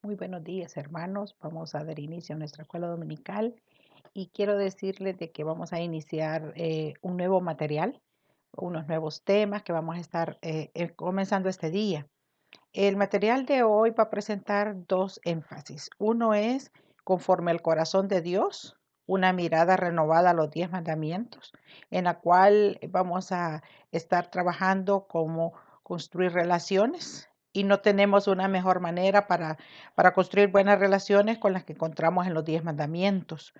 Muy buenos días, hermanos. Vamos a dar inicio a nuestra escuela dominical y quiero decirles de que vamos a iniciar un nuevo material, unos nuevos temas que vamos a estar comenzando este día. El material de hoy va a presentar dos énfasis. Uno es conforme al corazón de Dios, una mirada renovada a los 10 mandamientos, en la cual vamos a estar trabajando cómo construir relaciones. Y no tenemos una mejor manera para construir buenas relaciones con las que encontramos en los 10 mandamientos,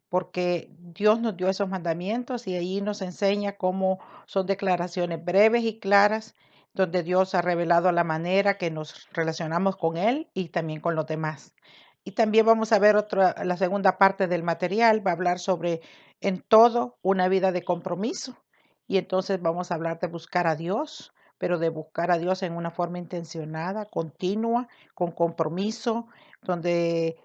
porque Dios nos dio esos mandamientos y ahí nos enseña cómo son declaraciones breves y claras, donde Dios ha revelado la manera que nos relacionamos con Él y también con los demás. Y también vamos a ver la segunda parte del material, va a hablar sobre en todo una vida de compromiso. Y entonces vamos a hablar de buscar a Dios, pero de buscar a Dios en una forma intencionada, continua, con compromiso, donde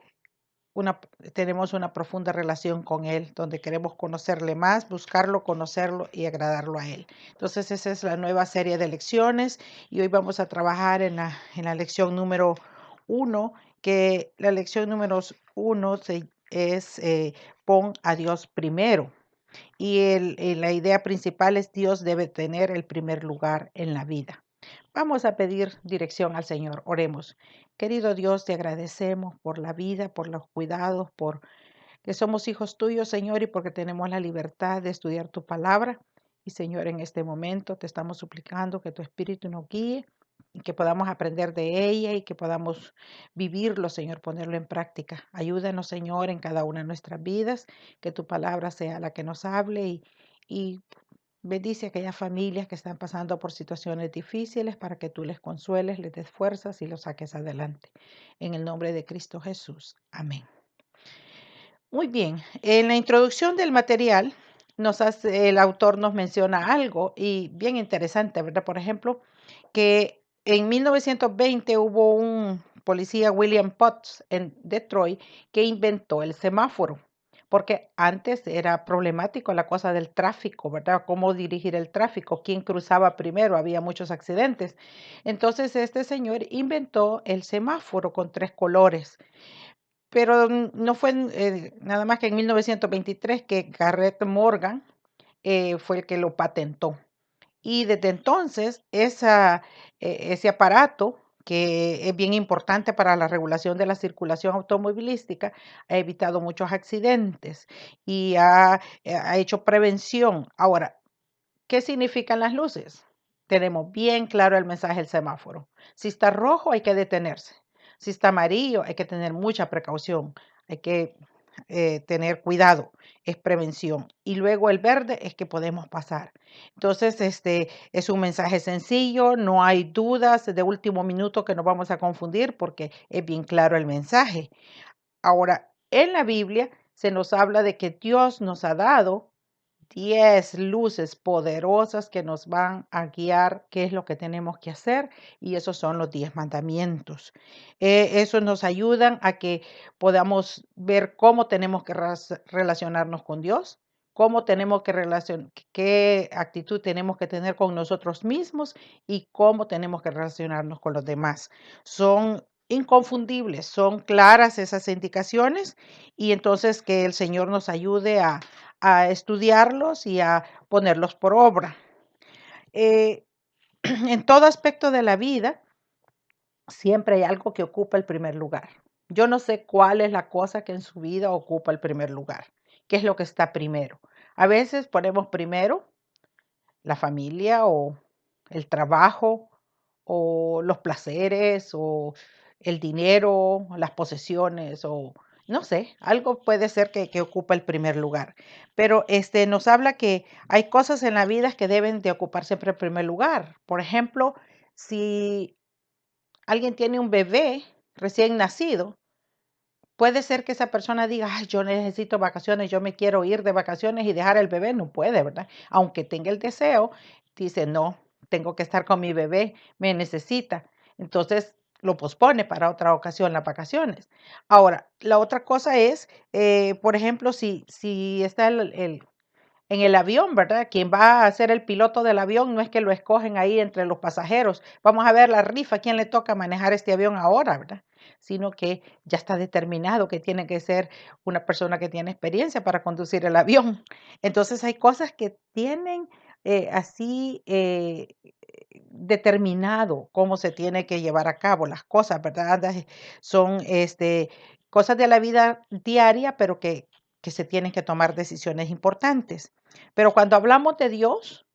una, tenemos una profunda relación con Él, donde queremos conocerle más, buscarlo, conocerlo y agradarlo a Él. Entonces, esa es la nueva serie de lecciones y hoy vamos a trabajar en la lección número 1, que la lección número 1 es pon a Dios primero. Y la idea principal es Dios debe tener el primer lugar en la vida. Vamos a pedir dirección al Señor. Oremos. Querido Dios, te agradecemos por la vida, por los cuidados, por que somos hijos tuyos, Señor, y porque tenemos la libertad de estudiar tu palabra. Y Señor, en este momento te estamos suplicando que tu Espíritu nos guíe y que podamos aprender de ella y que podamos vivirlo, Señor, ponerlo en práctica. Ayúdanos, Señor, en cada una de nuestras vidas, que tu palabra sea la que nos hable y bendice a aquellas familias que están pasando por situaciones difíciles para que tú les consueles, les des fuerzas y los saques adelante. En el nombre de Cristo Jesús. Amén. Muy bien, en la introducción del material el autor nos menciona algo y bien interesante, ¿verdad? Por ejemplo, que en 1920 hubo un policía, William Potts, en Detroit, que inventó el semáforo, porque antes era problemático la cosa del tráfico, ¿verdad? Cómo dirigir el tráfico, quién cruzaba primero, había muchos accidentes. Entonces este señor inventó el semáforo con 3 colores. Pero no fue nada más que en 1923 que Garrett Morgan fue el que lo patentó. Y desde entonces ese aparato, que es bien importante para la regulación de la circulación automovilística, ha evitado muchos accidentes y ha hecho prevención. Ahora, ¿qué significan las luces? Tenemos bien claro el mensaje del semáforo. Si está rojo, hay que detenerse. Si está amarillo, hay que tener mucha precaución. Hay que tener cuidado. Es prevención. Y luego el verde es que podemos pasar. Entonces, este es un mensaje sencillo. No hay dudas de último minuto que nos vamos a confundir porque es bien claro el mensaje. Ahora, en la Biblia se nos habla de que Dios nos ha dado 10 luces poderosas que nos van a guiar qué es lo que tenemos que hacer y esos son los 10 mandamientos. Eso nos ayudan a que podamos ver cómo tenemos que relacionarnos con Dios, cómo tenemos que qué actitud tenemos que tener con nosotros mismos y cómo tenemos que relacionarnos con los demás. Son inconfundibles, son claras esas indicaciones y entonces que el Señor nos ayude a estudiarlos y a ponerlos por obra. Eh, en todo aspecto de la vida, siempre hay algo que ocupa el primer lugar. Yo no sé cuál es la cosa que en su vida ocupa el primer lugar. ¿Qué es lo que está primero? A veces ponemos primero la familia o el trabajo o los placeres o el dinero, las posesiones o no sé, algo puede ser que ocupa el primer lugar. Pero nos habla que hay cosas en la vida que deben de ocupar siempre el primer lugar. Por ejemplo, si alguien tiene un bebé recién nacido, puede ser que esa persona diga, ay, yo necesito vacaciones, yo me quiero ir de vacaciones y dejar el bebé. No puede, ¿verdad? Aunque tenga el deseo, dice, no, tengo que estar con mi bebé, me necesita. Entonces lo pospone para otra ocasión las vacaciones. Ahora, la otra cosa es, por ejemplo, si está en el avión, ¿verdad? Quien va a ser el piloto del avión no es que lo escogen ahí entre los pasajeros. Vamos a ver la rifa, quién le toca manejar este avión ahora, ¿verdad? sino que ya está determinado que tiene que ser una persona que tiene experiencia para conducir el avión. Entonces hay cosas que tienen así determinado cómo se tiene que llevar a cabo las cosas, ¿verdad? Son cosas de la vida diaria, pero que se tienen que tomar decisiones importantes. Pero cuando hablamos de Dios,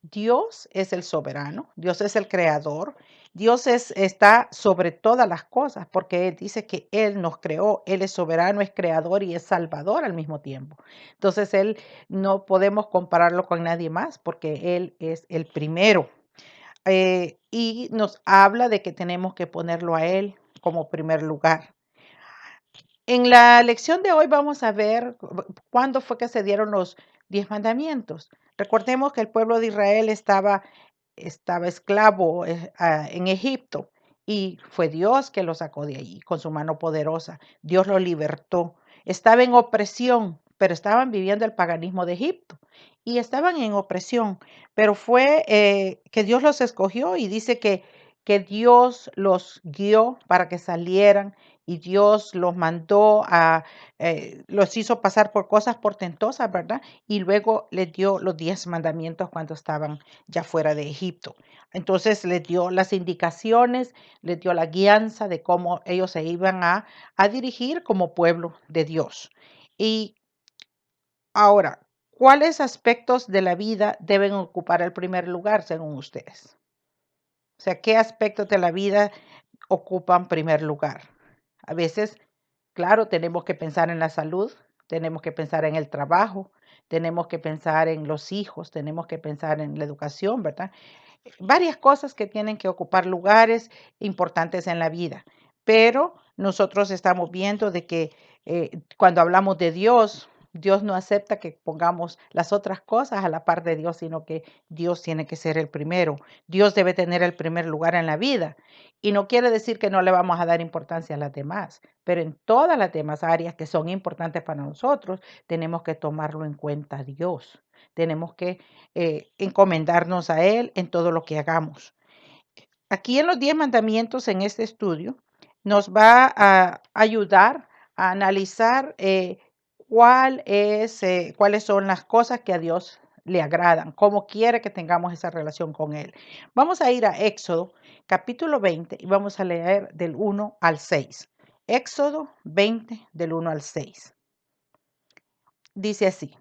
Dios es el soberano, Dios es el creador, está sobre todas las cosas, porque Él dice que Él nos creó, Él es soberano, es creador y es salvador al mismo tiempo. Entonces, Él no podemos compararlo con nadie más, porque Él es el primero. Y nos habla de que tenemos que ponerlo a Él como primer lugar. En la lección de hoy vamos a ver cuándo fue que se dieron los 10 mandamientos. Recordemos que el pueblo de Israel estaba esclavo en Egipto y fue Dios que lo sacó de allí con su mano poderosa. Dios lo libertó. Estaba en opresión, pero estaban viviendo el paganismo de Egipto y estaban en opresión, pero fue que Dios los escogió y dice que Dios los guió para que salieran y Dios los mandó los hizo pasar por cosas portentosas, ¿verdad? Y luego les dio los 10 mandamientos cuando estaban ya fuera de Egipto. Entonces les dio las indicaciones, les dio la guianza de cómo ellos se iban a dirigir como pueblo de Dios. Y ahora, ¿cuáles aspectos de la vida deben ocupar el primer lugar según ustedes? O sea, ¿qué aspectos de la vida ocupan primer lugar? A veces, claro, tenemos que pensar en la salud, tenemos que pensar en el trabajo, tenemos que pensar en los hijos, tenemos que pensar en la educación, ¿verdad? Varias cosas que tienen que ocupar lugares importantes en la vida, pero nosotros estamos viendo de que cuando hablamos de Dios, Dios no acepta que pongamos las otras cosas a la par de Dios, sino que Dios tiene que ser el primero. Dios debe tener el primer lugar en la vida. Y no quiere decir que no le vamos a dar importancia a las demás, pero en todas las demás áreas que son importantes para nosotros, tenemos que tomarlo en cuenta a Dios. Tenemos que encomendarnos a Él en todo lo que hagamos. Aquí en los 10 mandamientos, en este estudio, nos va a ayudar a analizar cuáles son las cosas que a Dios le agradan, cómo quiere que tengamos esa relación con Él. Vamos a ir a Éxodo capítulo 20 y vamos a leer del 1 al 6. Éxodo 20 del 1 al 6. Dice así.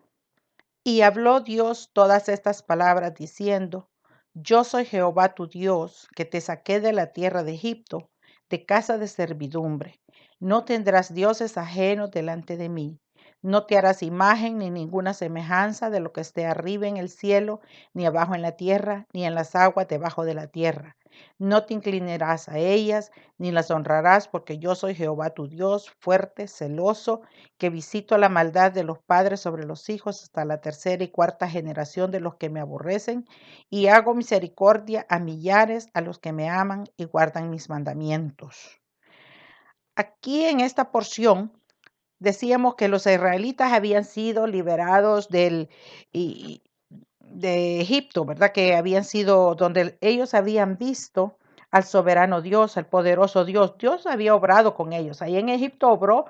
Y habló Dios todas estas palabras diciendo, Yo soy Jehová tu Dios, que te saqué de la tierra de Egipto, de casa de servidumbre. No tendrás dioses ajenos delante de mí. No te harás imagen ni ninguna semejanza de lo que esté arriba en el cielo, ni abajo en la tierra, ni en las aguas debajo de la tierra. No te inclinarás a ellas, ni las honrarás, porque yo soy Jehová tu Dios, fuerte, celoso, que visito la maldad de los padres sobre los hijos hasta la tercera y cuarta generación de los que me aborrecen, y hago misericordia a millares a los que me aman y guardan mis mandamientos. Aquí en esta porción decíamos que los israelitas habían sido liberados y- de Egipto, ¿verdad? Que habían sido donde ellos habían visto al soberano Dios, al poderoso Dios. Dios había obrado con ellos. Ahí en Egipto obró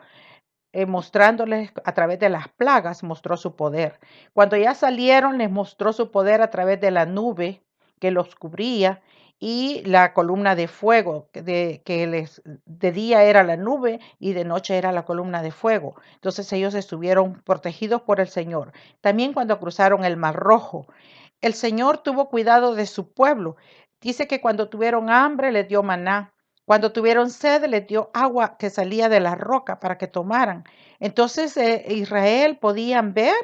mostrándoles a través de las plagas, mostró su poder. Cuando ya salieron, les mostró su poder a través de la nube que los cubría y la columna de fuego, de día era la nube y de noche era la columna de fuego. Entonces ellos estuvieron protegidos por el Señor. También cuando cruzaron el Mar Rojo, el Señor tuvo cuidado de su pueblo. Dice que cuando tuvieron hambre les dio maná. Cuando tuvieron sed, les dio agua que salía de la roca para que tomaran. Entonces Israel podían ver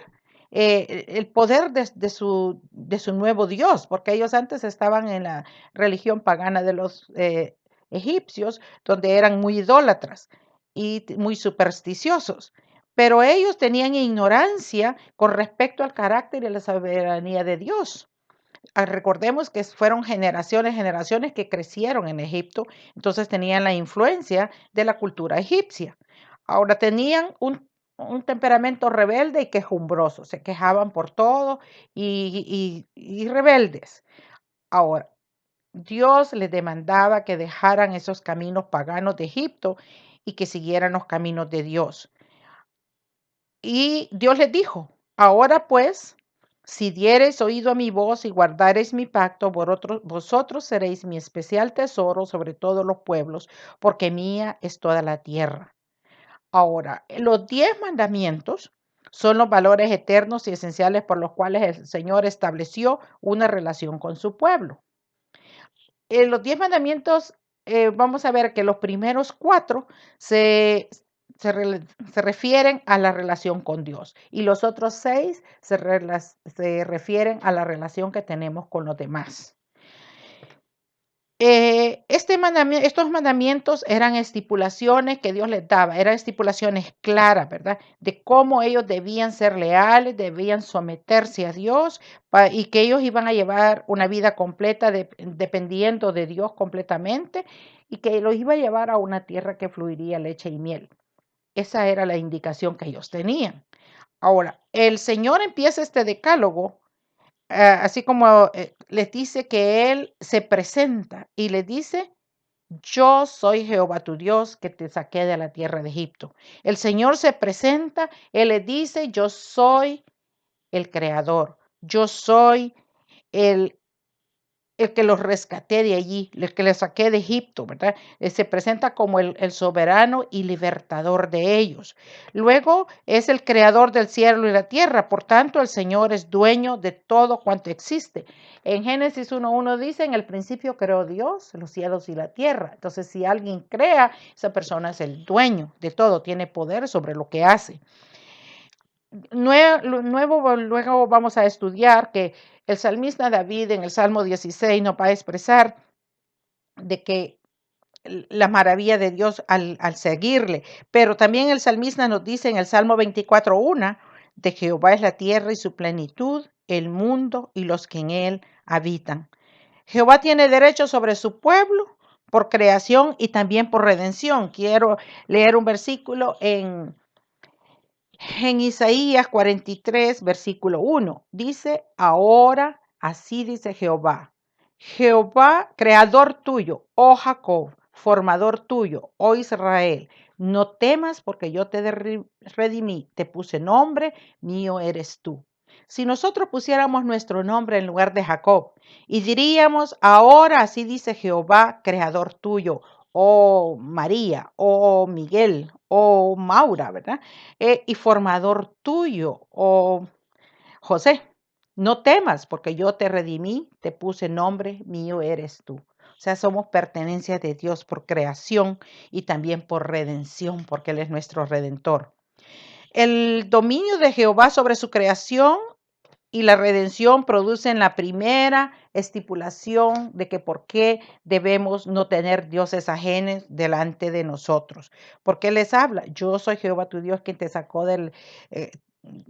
el poder de su nuevo Dios, porque ellos antes estaban en la religión pagana de los egipcios, donde eran muy idólatras y muy supersticiosos. Pero ellos tenían ignorancia con respecto al carácter y la soberanía de Dios. Recordemos que fueron generaciones que crecieron en Egipto, entonces tenían la influencia de la cultura egipcia. Ahora tenían un temperamento rebelde y quejumbroso, se quejaban por todo y rebeldes. Ahora, Dios les demandaba que dejaran esos caminos paganos de Egipto y que siguieran los caminos de Dios. Y Dios les dijo, ahora pues, si diereis oído a mi voz y guardareis mi pacto, vosotros seréis mi especial tesoro sobre todos los pueblos, porque mía es toda la tierra. Ahora, los 10 mandamientos son los valores eternos y esenciales por los cuales el Señor estableció una relación con su pueblo. Los 10 mandamientos, vamos a ver que los primeros 4 se, se refieren a la relación con Dios y los otros 6 se refieren a la relación que tenemos con los demás. Estos mandamientos eran estipulaciones que Dios les daba, eran estipulaciones claras, ¿verdad? De cómo ellos debían ser leales, debían someterse a Dios y que ellos iban a llevar una vida completa dependiendo de Dios completamente y que los iba a llevar a una tierra que fluiría leche y miel. Esa era la indicación que ellos tenían. Ahora, el Señor empieza este decálogo así como les dice que Él se presenta y les dice, yo soy Jehová tu Dios que te saqué de la tierra de Egipto. El Señor se presenta, Él les dice, yo soy el creador, yo soy el, el que los rescaté de allí, el que les saqué de Egipto, ¿verdad? Se presenta como el soberano y libertador de ellos. Luego es el creador del cielo y la tierra, por tanto el Señor es dueño de todo cuanto existe. En Génesis 1:1 dice, en el principio creó Dios los cielos y la tierra. Entonces, si alguien crea, esa persona es el dueño de todo, tiene poder sobre lo que hace. Luego vamos a estudiar que el salmista David en el Salmo 16 nos va a expresar de que la maravilla de Dios al seguirle, pero también el salmista nos dice en el Salmo 24:1 de Jehová es la tierra y su plenitud, el mundo y los que en él habitan. Jehová tiene derecho sobre su pueblo por creación y también por redención. Quiero leer un versículo en Isaías 43, versículo 1, dice, ahora así dice Jehová, Jehová, creador tuyo, oh Jacob, formador tuyo, oh Israel, no temas porque yo te redimí, te puse nombre, mío eres tú. Si nosotros pusiéramos nuestro nombre en lugar de Jacob y diríamos, ahora así dice Jehová, creador tuyo, oh María, oh Miguel, oh Maura, ¿verdad? Y formador tuyo, oh José, no temas, porque yo te redimí, te puse nombre, mío eres tú. O sea, somos pertenencia de Dios por creación y también por redención, porque Él es nuestro redentor. El dominio de Jehová sobre su creación y la redención producen la primera estipulación de que por qué debemos no tener dioses ajenos delante de nosotros. Porque Él les habla, yo soy Jehová tu Dios quien te sacó de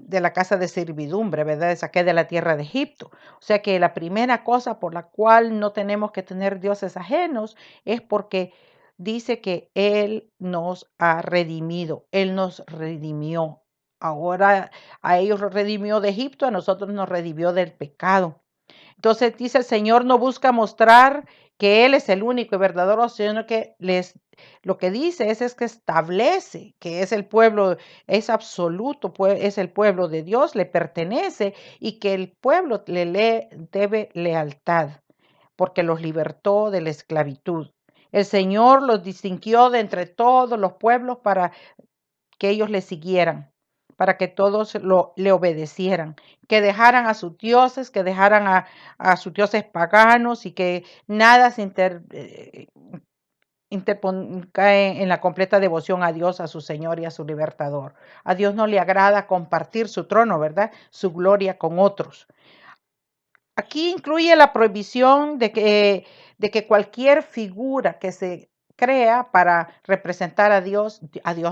la casa de servidumbre, ¿verdad? Te saqué de la tierra de Egipto. O sea que la primera cosa por la cual no tenemos que tener dioses ajenos es porque dice que Él nos ha redimido, Él nos redimió. Ahora a ellos los redimió de Egipto, a nosotros nos redimió del pecado. Entonces dice el Señor no busca mostrar que Él es el único y verdadero, sino que lo que dice es que establece que es el pueblo, es absoluto, es el pueblo de Dios, le pertenece y que el pueblo le debe lealtad porque los libertó de la esclavitud. El Señor los distinguió de entre todos los pueblos para que ellos le siguieran, para que todos le obedecieran, que dejaran a sus dioses, que dejaran a sus dioses paganos y que nada se interponga en la completa devoción a Dios, a su Señor y a su libertador. A Dios no le agrada compartir su trono, ¿verdad? Su gloria con otros. Aquí incluye la prohibición de que cualquier figura que se crea para representar a Dios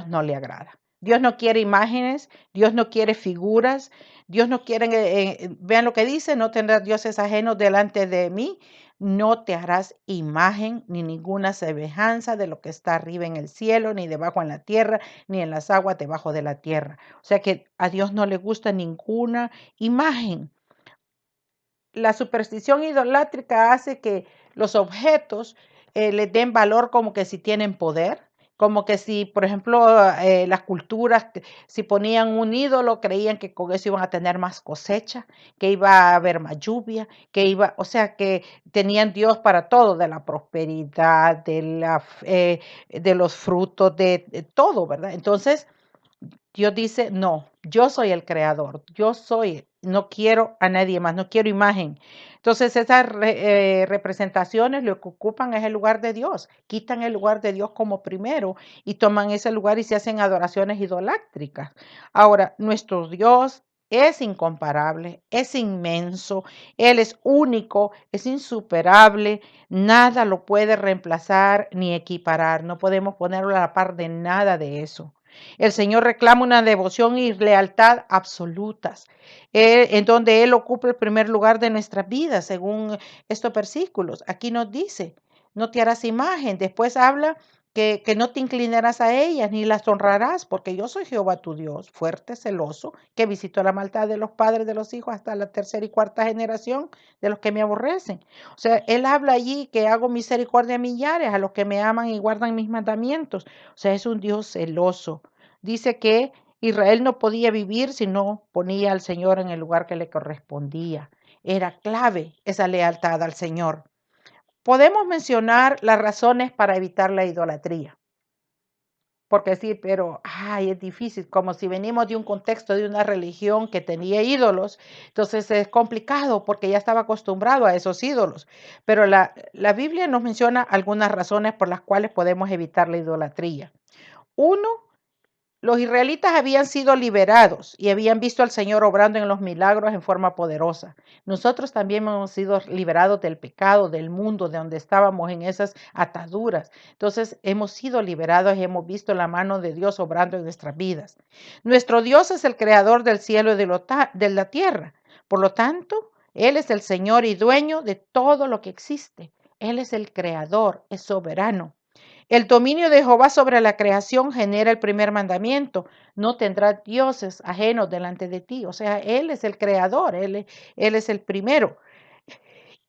no le agrada. Dios no quiere imágenes, Dios no quiere figuras, Dios no quiere, vean lo que dice, no tendrás dioses ajenos delante de mí, no te harás imagen ni ninguna semejanza de lo que está arriba en el cielo, ni debajo en la tierra, ni en las aguas debajo de la tierra. O sea que a Dios no le gusta ninguna imagen. La superstición idolátrica hace que los objetos les den valor como que si tienen poder, como que si, por ejemplo, las culturas, si ponían un ídolo, creían que con eso iban a tener más cosecha, que iba a haber más lluvia, o sea, que tenían Dios para todo, de la prosperidad, de los frutos, de todo, ¿verdad? Entonces, Dios dice, no, yo soy el creador, yo soy, no quiero a nadie más, no quiero imagen. Entonces esas representaciones lo que ocupan es el lugar de Dios, quitan el lugar de Dios como primero y toman ese lugar y se hacen adoraciones idolátricas. Ahora, nuestro Dios es incomparable, es inmenso, Él es único, es insuperable, nada lo puede reemplazar ni equiparar, no podemos ponerlo a la par de nada de eso. El Señor reclama una devoción y lealtad absolutas, en donde Él ocupa el primer lugar de nuestras vidas, según estos versículos. Aquí nos dice, no te harás imagen. Después habla que no te inclinarás a ellas ni las honrarás, porque yo soy Jehová tu Dios, fuerte, celoso, que visito la maldad de los padres de los hijos hasta la tercera y cuarta generación de los que me aborrecen. O sea, Él habla allí que hago misericordia a millares, a los que me aman y guardan mis mandamientos. O sea, es un Dios celoso. Dice que Israel no podía vivir si no ponía al Señor en el lugar que le correspondía. Era clave esa lealtad al Señor. Podemos mencionar las razones para evitar la idolatría. Porque sí, pero es difícil, como si venimos de un contexto de una religión que tenía ídolos, entonces es complicado porque ya estaba acostumbrado a esos ídolos. Pero la Biblia nos menciona algunas razones por las cuales podemos evitar la idolatría. Uno, los israelitas habían sido liberados y habían visto al Señor obrando en los milagros en forma poderosa. Nosotros también hemos sido liberados del pecado, del mundo, de donde estábamos en esas ataduras. Entonces hemos sido liberados y hemos visto la mano de Dios obrando en nuestras vidas. Nuestro Dios es el creador del cielo y de la tierra. Por lo tanto, Él es el Señor y dueño de todo lo que existe. Él es el creador, es soberano. El dominio de Jehová sobre la creación genera el primer mandamiento. No tendrás dioses ajenos delante de ti. O sea, Él es el creador, Él es el primero.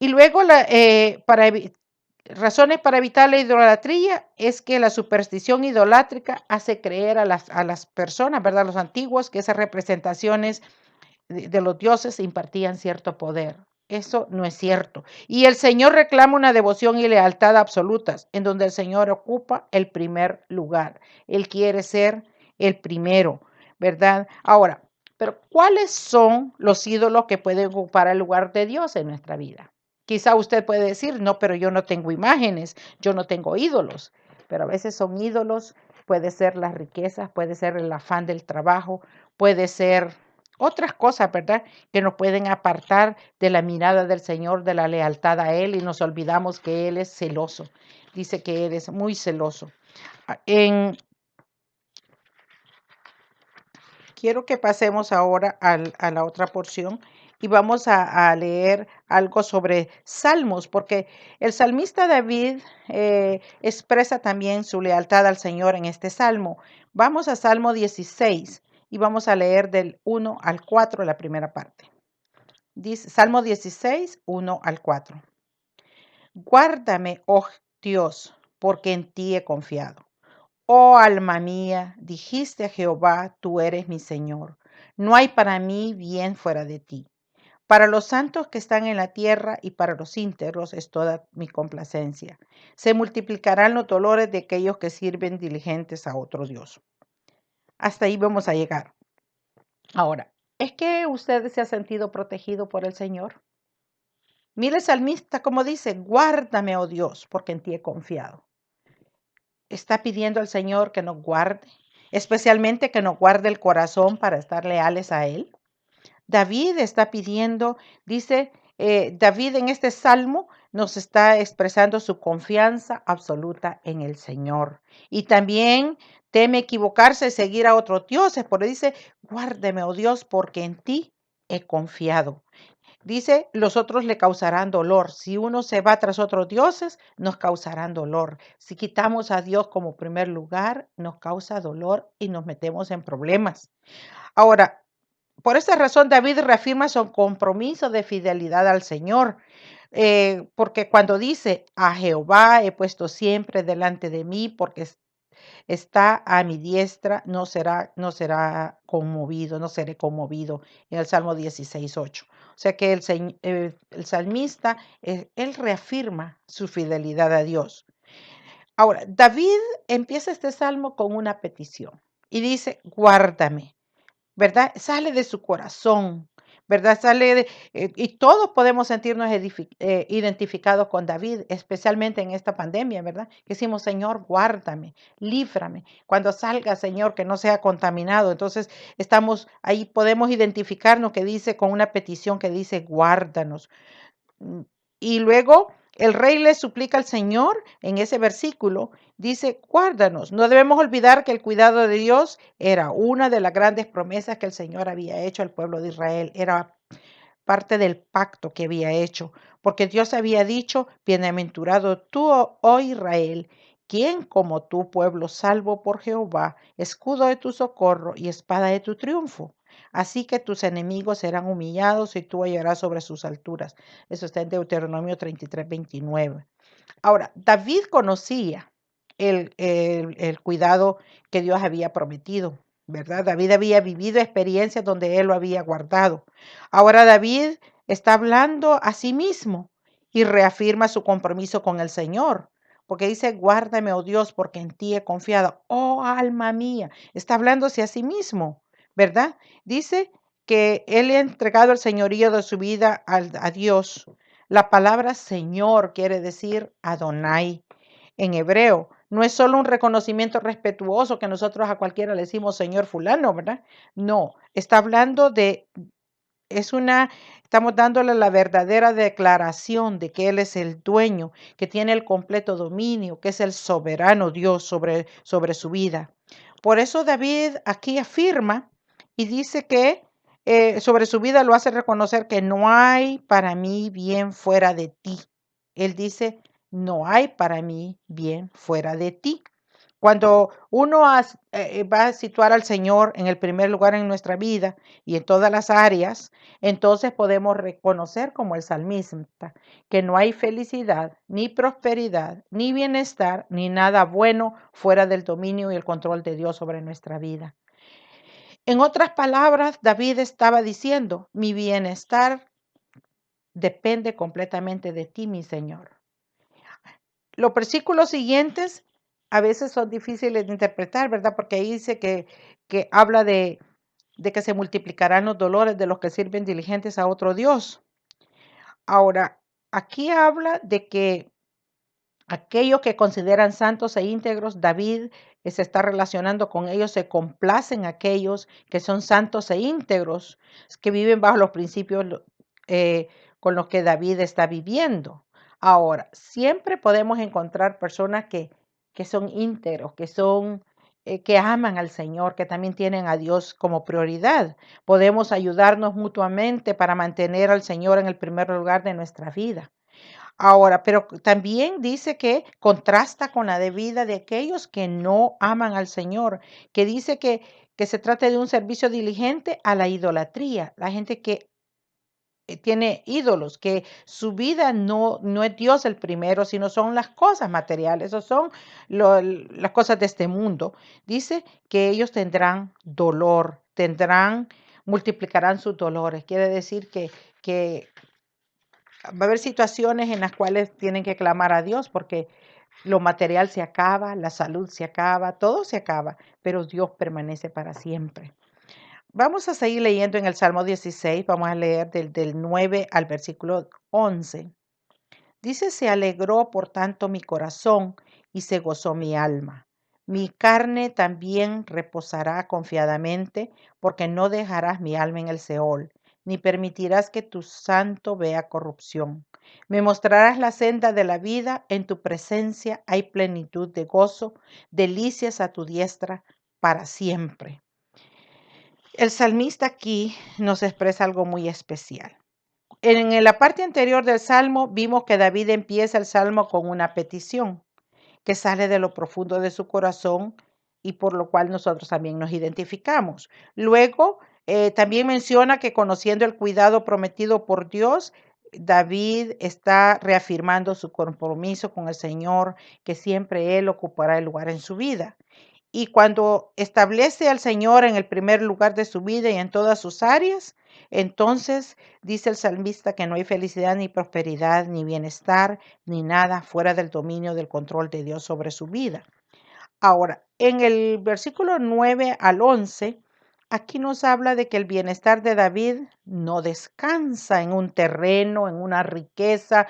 Y luego, razones para evitar la idolatría es que la superstición idolátrica hace creer a las personas, ¿verdad? Los antiguos, que esas representaciones de los dioses impartían cierto poder. Eso no es cierto. Y el Señor reclama una devoción y lealtad absolutas, en donde el Señor ocupa el primer lugar. Él quiere ser el primero, ¿verdad? Ahora, pero ¿cuáles son los ídolos que pueden ocupar el lugar de Dios en nuestra vida? Quizá usted puede decir, no, pero yo no tengo imágenes, yo no tengo ídolos, pero a veces son ídolos, puede ser las riquezas, puede ser el afán del trabajo, puede ser otras cosas, ¿verdad? Que nos pueden apartar de la mirada del Señor, de la lealtad a Él y nos olvidamos que Él es celoso. Dice que Él es muy celoso. Ah, Quiero que pasemos ahora a la otra porción y vamos a leer algo sobre salmos, porque el salmista David expresa también su lealtad al Señor en este salmo. Vamos a Salmo 16 y vamos a leer del 1 al 4 la primera parte. Dice Salmo 16, 1 al 4. Guárdame, oh Dios, porque en ti he confiado. Oh alma mía, dijiste a Jehová, tú eres mi Señor. No hay para mí bien fuera de ti. Para los santos que están en la tierra y para los íntegros es toda mi complacencia. Se multiplicarán los dolores de aquellos que sirven diligentes a otro Dios. Hasta ahí vamos a llegar. Ahora, ¿es que usted se ha sentido protegido por el Señor? Mire el salmista como dice, guárdame, oh Dios, porque en ti he confiado. Está pidiendo al Señor que nos guarde, especialmente que nos guarde el corazón para estar leales a Él. David está pidiendo, dice, David en este salmo nos está expresando su confianza absoluta en el Señor. Y también teme equivocarse y seguir a otros dioses, pero dice, guárdeme, oh Dios, porque en ti he confiado. Dice, los otros le causarán dolor. Si uno se va tras otros dioses, nos causarán dolor. Si quitamos a Dios como primer lugar, nos causa dolor y nos metemos en problemas. Ahora, por esta razón, David reafirma su compromiso de fidelidad al Señor. Porque cuando dice, a Jehová he puesto siempre delante de mí, porque está a mi diestra, no será conmovido, no seré conmovido, en el Salmo 16:8. O sea que el salmista, él reafirma su fidelidad a Dios. Ahora, David empieza este salmo con una petición y dice, guárdame. ¿Verdad? Sale de su corazón, ¿verdad? Y todos podemos sentirnos identificados con David, especialmente en esta pandemia, ¿verdad? Que decimos, Señor, guárdame, líbrame. Cuando salga, Señor, que no sea contaminado. Entonces, estamos ahí, podemos identificarnos que dice con una petición que dice, guárdanos. Mm, Y luego el rey le suplica al Señor en ese versículo, dice, guárdanos. No debemos olvidar que el cuidado de Dios era una de las grandes promesas que el Señor había hecho al pueblo de Israel. Era parte del pacto que había hecho, porque Dios había dicho, bienaventurado tú, oh Israel, quien como tu pueblo salvo por Jehová, escudo de tu socorro y espada de tu triunfo. Así que tus enemigos serán humillados y tú hallarás sobre sus alturas. Eso está en Deuteronomio 33:29. Ahora, David conocía el cuidado que Dios había prometido, ¿verdad? David había vivido experiencias donde él lo había guardado. Ahora David está hablando a sí mismo y reafirma su compromiso con el Señor, porque dice, guárdame, oh Dios, porque en ti he confiado. Oh, alma mía, está hablándose a sí mismo, ¿verdad? Dice que él ha entregado el señorío de su vida a Dios. La palabra Señor quiere decir Adonai en hebreo. No es solo un reconocimiento respetuoso que nosotros a cualquiera le decimos Señor fulano, ¿verdad? No, está hablando es una, estamos dándole la verdadera declaración de que Él es el dueño, que tiene el completo dominio, que es el soberano Dios sobre su vida. Por eso David aquí afirma y dice que sobre su vida lo hace reconocer que no hay para mí bien fuera de ti. Él dice, no hay para mí bien fuera de ti. Cuando uno va a situar al Señor en el primer lugar en nuestra vida y en todas las áreas, entonces podemos reconocer como el salmista que no hay felicidad, ni prosperidad, ni bienestar, ni nada bueno fuera del dominio y el control de Dios sobre nuestra vida. En otras palabras, David estaba diciendo, mi bienestar depende completamente de ti, mi Señor. Los versículos siguientes a veces son difíciles de interpretar, ¿verdad? Porque ahí dice que habla de que se multiplicarán los dolores de los que sirven diligentes a otro Dios. Ahora, aquí habla de que aquellos que consideran santos e íntegros, David se está relacionando con ellos, se complacen aquellos que son santos e íntegros, que viven bajo los principios eh, con los que David está viviendo. Ahora, siempre podemos encontrar personas que son íntegros, que aman al Señor, que también tienen a Dios como prioridad. Podemos ayudarnos mutuamente para mantener al Señor en el primer lugar de nuestra vida. Ahora, pero también dice que contrasta con la de vida de aquellos que no aman al Señor, que dice que se trata de un servicio diligente a la idolatría, la gente que tiene ídolos, que su vida no es Dios el primero, sino son las cosas materiales, o son las cosas de este mundo. Dice que ellos tendrán dolor, multiplicarán sus dolores. Quiere decir que va a haber situaciones en las cuales tienen que clamar a Dios porque lo material se acaba, la salud se acaba, todo se acaba, pero Dios permanece para siempre. Vamos a seguir leyendo en el Salmo 16, vamos a leer del 9 al versículo 11. Dice, se alegró por tanto mi corazón y se gozó mi alma. Mi carne también reposará confiadamente, porque no dejarás mi alma en el Seol, ni permitirás que tu santo vea corrupción. Me mostrarás la senda de la vida, en tu presencia hay plenitud de gozo, delicias a tu diestra para siempre. El salmista aquí nos expresa algo muy especial. En la parte anterior del salmo vimos que David empieza el salmo con una petición que sale de lo profundo de su corazón y por lo cual nosotros también nos identificamos. Luego también menciona que conociendo el cuidado prometido por Dios, David está reafirmando su compromiso con el Señor, que siempre Él ocupará el lugar en su vida. Y cuando establece al Señor en el primer lugar de su vida y en todas sus áreas, entonces dice el salmista que no hay felicidad ni prosperidad ni bienestar ni nada fuera del dominio del control de Dios sobre su vida. Ahora, en el versículo 9 al 11, aquí nos habla de que el bienestar de David no descansa en un terreno, en una riqueza,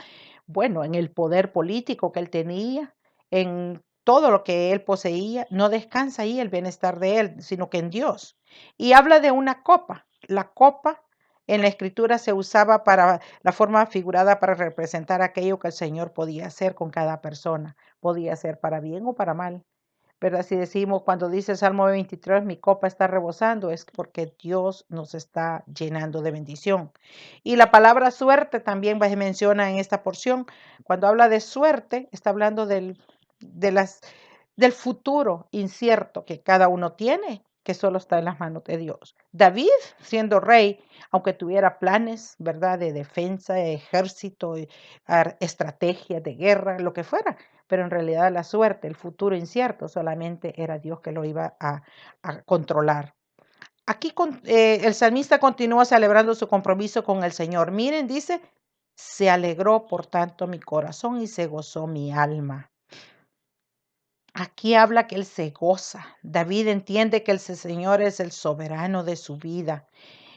bueno, en el poder político que él tenía, en todo lo que él poseía, no descansa ahí el bienestar de él, sino que en Dios. Y habla de una copa. La copa en la escritura se usaba para la forma figurada para representar aquello que el Señor podía hacer con cada persona. Podía ser para bien o para mal. ¿Verdad? Si decimos cuando dice el Salmo 23, mi copa está rebosando, es porque Dios nos está llenando de bendición. Y la palabra suerte también se menciona en esta porción. Cuando habla de suerte, está hablando de las, del futuro incierto que cada uno tiene, que solo está en las manos de Dios. David, siendo rey, aunque tuviera planes, ¿verdad?, de defensa, ejército, estrategia de guerra, lo que fuera, pero en realidad la suerte, el futuro incierto, solamente era Dios que lo iba a controlar. Aquí el salmista continúa celebrando su compromiso con el Señor. Miren, dice, se alegró por tanto mi corazón y se gozó mi alma. Aquí habla que él se goza. David entiende que el Señor es el soberano de su vida.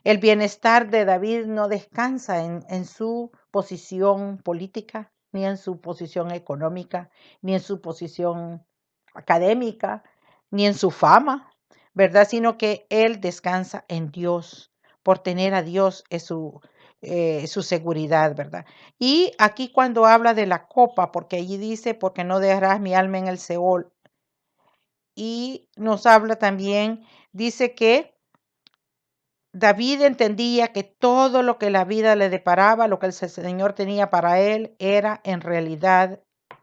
El bienestar de David no descansa en su posición política, ni en su posición económica, ni en su posición académica, ni en su fama, ¿verdad? Sino que él descansa en Dios. Por tener a Dios es su seguridad, ¿verdad? Y aquí cuando habla de la copa, porque allí dice, porque no dejarás mi alma en el Seol. Y nos habla también, dice que David entendía que todo lo que la vida le deparaba, lo que el Señor tenía para él, era en realidad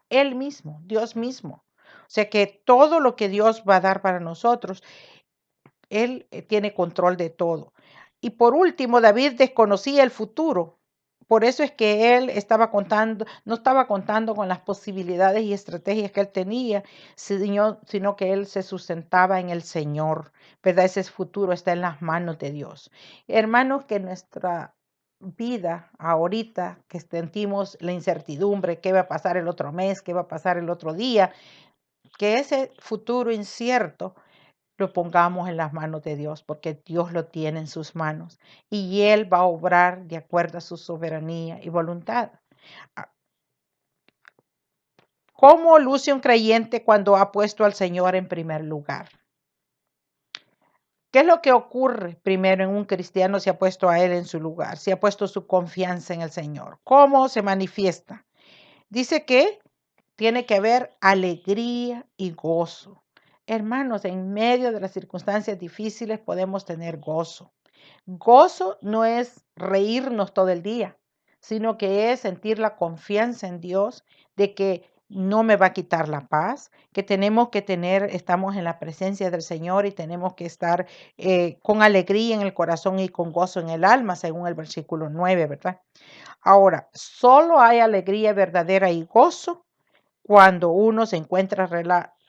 Él mismo, Dios mismo. O sea que todo lo que Dios va a dar para nosotros, Él tiene control de todo. Y por último, David desconocía el futuro. Por eso es que él estaba contando, no estaba contando con las posibilidades y estrategias que él tenía, sino que él se sustentaba en el Señor, ¿verdad? Ese futuro está en las manos de Dios. Hermanos, que nuestra vida ahorita, que sentimos la incertidumbre, qué va a pasar el otro mes, qué va a pasar el otro día, que ese futuro incierto lo pongamos en las manos de Dios, porque Dios lo tiene en sus manos y Él va a obrar de acuerdo a su soberanía y voluntad. Ah, ¿cómo luce un creyente cuando ha puesto al Señor en primer lugar? ¿Qué es lo que ocurre primero en un cristiano si ha puesto a Él en su lugar, si ha puesto su confianza en el Señor? ¿Cómo se manifiesta? Dice que tiene que haber alegría y gozo. Hermanos, en medio de las circunstancias difíciles podemos tener gozo. Gozo no es reírnos todo el día, sino que es sentir la confianza en Dios de que no me va a quitar la paz, que tenemos que tener, estamos en la presencia del Señor y tenemos que estar con alegría en el corazón y con gozo en el alma, según el versículo 9, ¿verdad? Ahora, solo hay alegría verdadera y gozo cuando uno se encuentra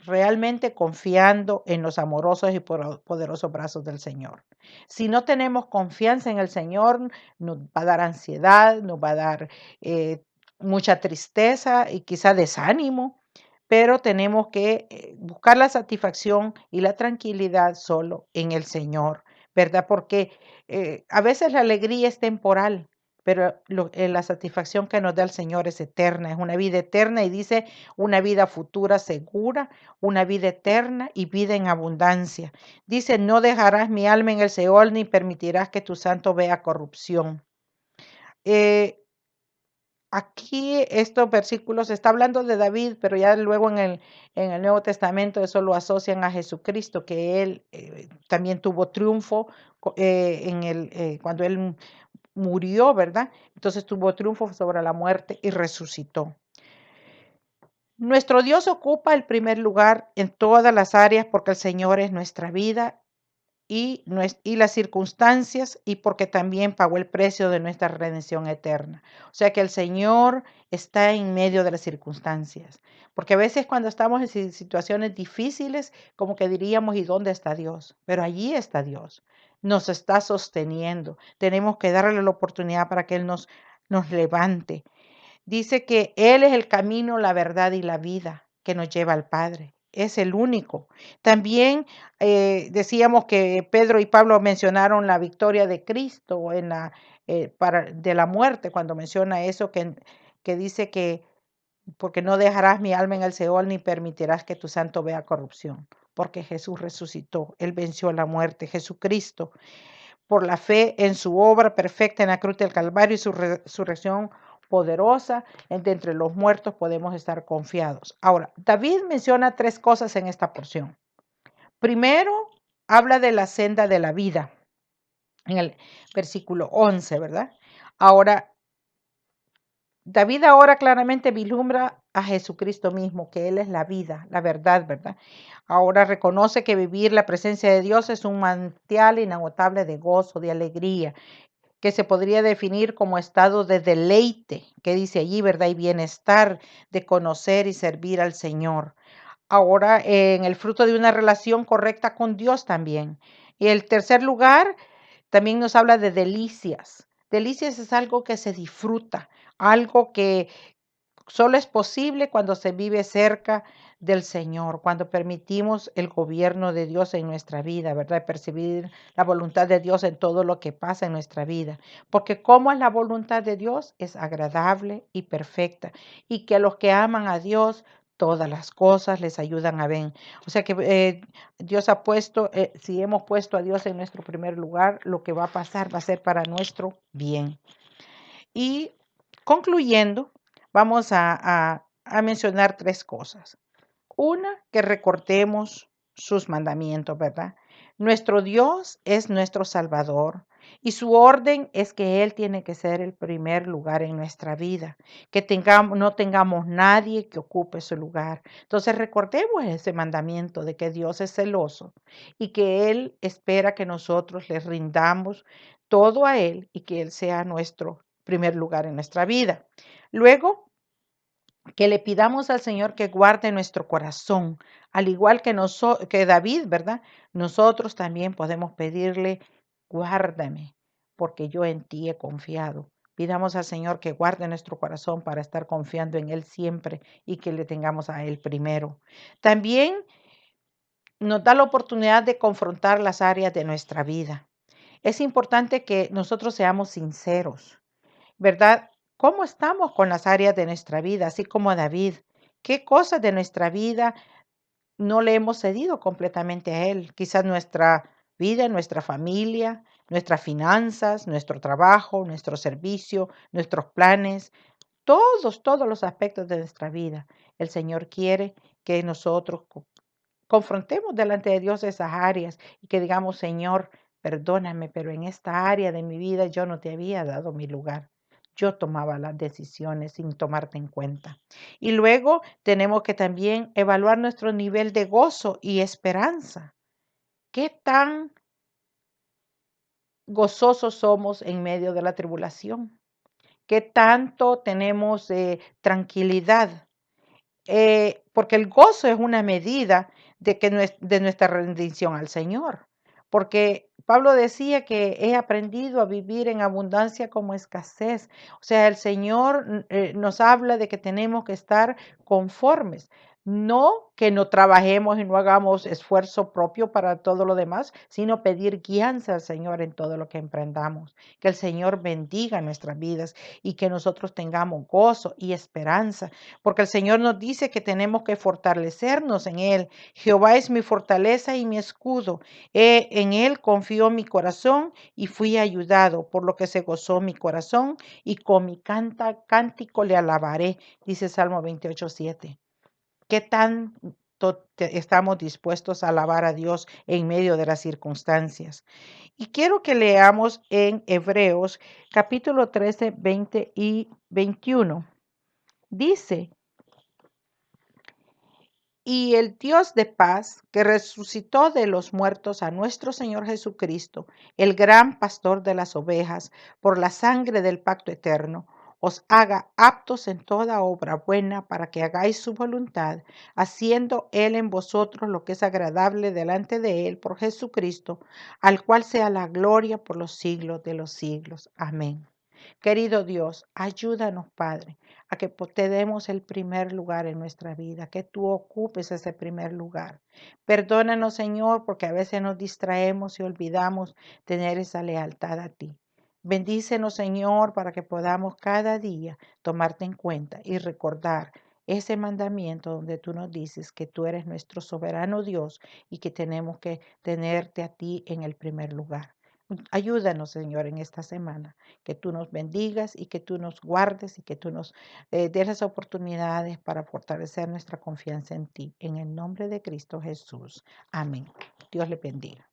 realmente confiando en los amorosos y poderosos brazos del Señor. Si no tenemos confianza en el Señor, nos va a dar ansiedad, nos va a dar eh, mucha tristeza y quizá desánimo, pero tenemos que buscar la satisfacción y la tranquilidad solo en el Señor, ¿verdad? Porque a veces la alegría es temporal, pero la satisfacción que nos da el Señor es eterna, es una vida eterna y dice una vida futura segura, una vida eterna y vida en abundancia. Dice, no dejarás mi alma en el Seol ni permitirás que tu santo vea corrupción. Eh, Aquí estos versículos está hablando de David, pero ya luego en el Nuevo Testamento eso lo asocian a Jesucristo, que él también tuvo triunfo cuando él murió, ¿verdad? Entonces tuvo triunfo sobre la muerte y resucitó. Nuestro Dios ocupa el primer lugar en todas las áreas porque el Señor es nuestra vida y las circunstancias y porque también pagó el precio de nuestra redención eterna. O sea que el Señor está en medio de las circunstancias. Porque a veces cuando estamos en situaciones difíciles, como que diríamos, ¿y dónde está Dios? Pero allí está Dios. Nos está sosteniendo. Tenemos que darle la oportunidad para que Él nos levante. Dice que Él es el camino, la verdad y la vida que nos lleva al Padre. Es el único. También decíamos que Pedro y Pablo mencionaron la victoria de Cristo de la muerte, cuando menciona eso, que dice que porque no dejarás mi alma en el Seol ni permitirás que tu santo vea corrupción. Porque Jesús resucitó, Él venció la muerte, Jesucristo por la fe en su obra perfecta en la cruz del Calvario y su resurrección poderosa entre los muertos podemos estar confiados. Ahora, David menciona tres cosas en esta porción. Primero, habla de la senda de la vida, en el versículo 11, ¿verdad? Ahora, David ahora claramente vislumbra a Jesucristo mismo, que Él es la vida, la verdad, ¿verdad? Ahora reconoce que vivir la presencia de Dios es un manantial inagotable de gozo, de alegría, que se podría definir como estado de deleite, que dice allí, ¿verdad? Y bienestar de conocer y servir al Señor. Ahora, en el fruto de una relación correcta con Dios también. Y el tercer lugar, también nos habla de delicias. Delicias es algo que se disfruta, algo que solo es posible cuando se vive cerca del Señor, cuando permitimos el gobierno de Dios en nuestra vida, ¿verdad? Percibir la voluntad de Dios en todo lo que pasa en nuestra vida. Porque como es la voluntad de Dios, es agradable y perfecta. Y que a los que aman a Dios, todas las cosas les ayudan a bien. O sea que Dios ha puesto, si hemos puesto a Dios en nuestro primer lugar, lo que va a pasar va a ser para nuestro bien. Y concluyendo, vamos a mencionar tres cosas. Una, que recortemos sus mandamientos, ¿verdad? Nuestro Dios es nuestro Salvador y su orden es que Él tiene que ser el primer lugar en nuestra vida, que no tengamos nadie que ocupe su lugar. Entonces recordemos ese mandamiento de que Dios es celoso y que Él espera que nosotros le rindamos todo a Él y que Él sea nuestro primer lugar en nuestra vida. Luego, que le pidamos al Señor que guarde nuestro corazón, al igual que David, ¿verdad? Nosotros también podemos pedirle, guárdame, porque yo en ti he confiado. Pidamos al Señor que guarde nuestro corazón para estar confiando en Él siempre y que le tengamos a Él primero. También nos da la oportunidad de confrontar las áreas de nuestra vida. Es importante que nosotros seamos sinceros, ¿verdad? ¿Cómo estamos con las áreas de nuestra vida? Así como David, ¿qué cosas de nuestra vida no le hemos cedido completamente a Él? Quizás nuestra vida, nuestra familia, nuestras finanzas, nuestro trabajo, nuestro servicio, nuestros planes, todos los aspectos de nuestra vida. El Señor quiere que nosotros confrontemos delante de Dios esas áreas y que digamos, Señor, perdóname, pero en esta área de mi vida yo no te había dado mi lugar. Yo tomaba las decisiones sin tomarte en cuenta. Y luego tenemos que también evaluar nuestro nivel de gozo y esperanza. ¿Qué tan gozosos somos en medio de la tribulación? ¿Qué tanto tenemos tranquilidad? Porque el gozo es una medida de nuestra rendición al Señor. Porque Pablo decía que he aprendido a vivir en abundancia como escasez. O sea, el Señor nos habla de que tenemos que estar conformes. No que no trabajemos y no hagamos esfuerzo propio para todo lo demás, sino pedir guianza al Señor en todo lo que emprendamos. Que el Señor bendiga nuestras vidas y que nosotros tengamos gozo y esperanza porque el Señor nos dice que tenemos que fortalecernos en Él. Jehová es mi fortaleza y mi escudo. En Él confió mi corazón y fui ayudado, por lo que se gozó mi corazón y con mi cántico le alabaré, dice Salmo 28:7. ¿Qué tanto estamos dispuestos a alabar a Dios en medio de las circunstancias? Y quiero que leamos en Hebreos capítulo 13, 20 y 21. Dice, Y el Dios de paz, que resucitó de los muertos a nuestro Señor Jesucristo, el gran pastor de las ovejas, por la sangre del pacto eterno, os haga aptos en toda obra buena para que hagáis su voluntad, haciendo Él en vosotros lo que es agradable delante de Él por Jesucristo, al cual sea la gloria por los siglos de los siglos. Amén. Querido Dios, ayúdanos, Padre, a que te demos el primer lugar en nuestra vida, que tú ocupes ese primer lugar. Perdónanos, Señor, porque a veces nos distraemos y olvidamos tener esa lealtad a ti. Bendícenos, Señor, para que podamos cada día tomarte en cuenta y recordar ese mandamiento donde tú nos dices que tú eres nuestro soberano Dios y que tenemos que tenerte a ti en el primer lugar. Ayúdanos, Señor, en esta semana, que tú nos bendigas y que tú nos guardes y que tú nos des las oportunidades para fortalecer nuestra confianza en ti. En el nombre de Cristo Jesús. Amén. Dios le bendiga.